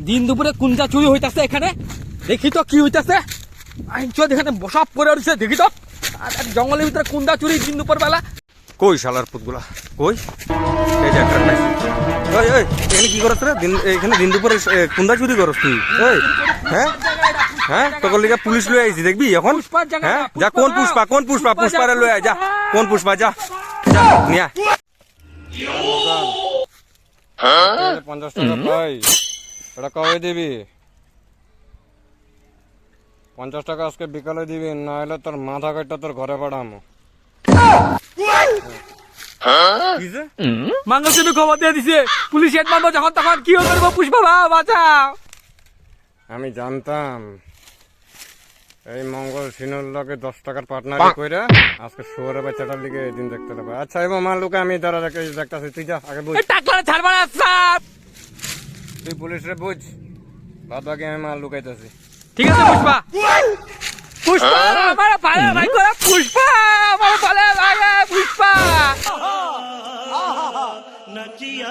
দিন দুপুরে কোনটা চুরি হইতাছে এখানে? দেখি তো কি হইতাছে। এখানে বসা পড়ে উঠছে, দেখি তো জঙ্গলের ভিতরে কোনটা চুরি দিন দুপুর বেলা। কই শালার পুতগুলা কই? এই যে একটা পাইছি। ওই ওই এখানে কি করছ রে? এখানে দিন দুপুরে কুন্দা চুরি করছ তুই? ওই হ্যাঁ হ্যাঁ তোর লিগা পুলিশ লই আইছি, দেখবি এখন? হ্যাঁ যা, কোন পুষ্পা? কোন পুষ্পা? পুষ্পারে লই আয় যা। কোন পুষ্পা? যা যা নিয়া। 50 টাকা পাই, এটা কবে দিবি? 50 টাকা আজকে বিকালে দিবি, না হলে তোর মাথা কাটটা তোর ঘরে পাঠামো। মাঙ্গলচন্দ্র খবর দিয়ে দিছে পুলিশ হেড মারবো যখন তখন। কি করবো পুষ্পা বাঁচাও। আমি জানতাম এই মঙ্গল সিনুর লগে 10 টাকার পার্টনার কইরা আজকে শুয়ারের বাচ্চাটার লিগে দিন দেখতে পাবো। আচ্ছা এবার মা লোকে আমি দাঁড়া দেখতেছি, তুই যা আগে বুঝ। টাকা ছাড়বা না স্যার। তুই পুলিশ রে বুঝ, বাদ বাকি আমি মাল লুকাইতেছি। ঠিক আছে পুষ্পা। পুষ্পা আমার ভালো ভাই করে, পুষ্পা আমার ভালো লাগে, পুষ্পা। नचिया